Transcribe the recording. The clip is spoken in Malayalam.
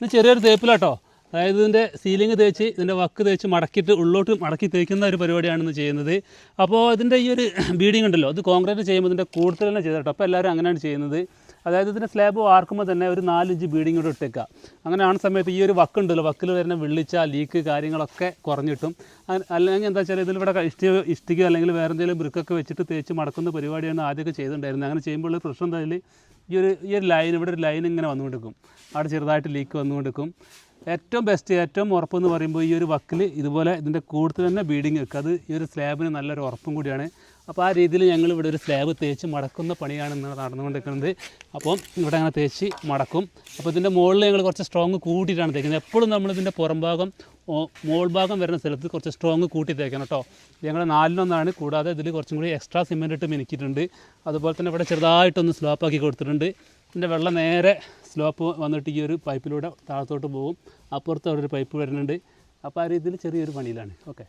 ഇത് ചെറിയൊരു തേപ്പിലാട്ടോ. അതായത് ഇതിൻ്റെ സീലിംഗ് തേച്ച് ഇതിൻ്റെ വക്ക് തേച്ച് മടക്കിയിട്ട് ഉള്ളോട്ട് മടക്കി തേക്കുന്ന ഒരു പരിപാടിയാണ് ചെയ്യുന്നത്. അപ്പോൾ ഇതിൻ്റെ ഈ ഒരു ബീഡിങ് ഉണ്ടല്ലോ, അത് കോൺക്രീറ്റ് ചെയ്യുമ്പോൾ ഇതിൻ്റെ കൂടുതൽ തന്നെ ചെയ്തിട്ടോ. അപ്പോൾ എല്ലാവരും അങ്ങനെയാണ് ചെയ്യുന്നത്. അതായത് ഇതിൻ്റെ സ്ലാബ് വാർക്കുമ്പോൾ തന്നെ ഒരു 4 ഇഞ്ച് ബീഡിങ് കൂടെ ഇട്ടേക്കുക. അങ്ങനെ ആണ് സമയത്ത് ഈ ഒരു വക്കുണ്ടല്ലോ, വക്കിൽ വരുന്ന വിള്ളിച്ച ലീക്ക് കാര്യങ്ങളൊക്കെ കുറഞ്ഞിട്ടും. അല്ലെങ്കിൽ എന്താ വെച്ചാൽ ഇതിലിവിടെ ഇഷ്ടിക അല്ലെങ്കിൽ വേറെ എന്തെങ്കിലും ബ്രിക്കൊക്കെ വെച്ചിട്ട് തേച്ച് മടക്കുന്ന പരിപാടിയാണ് ആദ്യമൊക്കെ ചെയ്തിട്ടുണ്ടായിരുന്നത്. അങ്ങനെ ചെയ്യുമ്പോൾ പ്രശ്നം എന്തായാലും ഈ ഒരു ലൈൻ, ഇവിടെ ഒരു ലൈൻ ഇങ്ങനെ വന്നുകൊണ്ടിരിക്കും, അവിടെ ചെറുതായിട്ട് ലീക്ക് വന്നുകൊണ്ടിരിക്കും. ഏറ്റവും ബെസ്റ്റ്, ഏറ്റവും ഉറപ്പെന്ന് പറയുമ്പോൾ ഈ ഒരു വക്കിൽ ഇതുപോലെ ഇതിൻ്റെ കൂടുതൽ തന്നെ ബീഡിങ് വെക്കുക. അത് ഈ ഒരു സ്ലാബിന് നല്ലൊരു ഉറപ്പും കൂടിയാണ്. അപ്പോൾ ആ രീതിയിൽ ഞങ്ങൾ ഇവിടെ ഒരു സ്ലാബ് തേച്ച് മടക്കുന്ന പണിയാണ് ഇന്ന് നടന്നുകൊണ്ടിരിക്കുന്നത്. അപ്പം ഇവിടെ അങ്ങനെ തേച്ച് മടക്കും. അപ്പോൾ ഇതിൻ്റെ മുകളിൽ ഞങ്ങൾ കുറച്ച് സ്ട്രോങ് കൂട്ടിയിട്ടാണ് തേക്കുന്നത്. എപ്പോഴും നമ്മളിതിൻ്റെ പുറം ഭാഗം മോൾ ഭാഗം വരുന്ന സ്ഥലത്ത് കുറച്ച് സ്ട്രോങ് കൂട്ടി തേക്കണം കേട്ടോ. ഞങ്ങൾ 4-1 കൂടാതെ ഇതിൽ കുറച്ചും കൂടി എക്സ്ട്രാ സിമെൻറ്റ് ഇട്ട് മിനുക്കിയിട്ടുണ്ട്. അതുപോലെ തന്നെ ഇവിടെ ചെറുതായിട്ടൊന്ന് സ്ലോപ്പാക്കി കൊടുത്തിട്ടുണ്ട്. ഇതിൻ്റെ വെള്ളം നേരെ സ്ലോപ്പ് വന്നിട്ട് ഈ ഒരു പൈപ്പിലൂടെ താഴത്തോട്ട് പോകും. അപ്പുറത്ത് അവിടെ ഒരു പൈപ്പ് വരുന്നുണ്ട്. അപ്പോൾ ആ രീതിയിൽ ചെറിയൊരു പണിയിലാണ്. ഓക്കെ.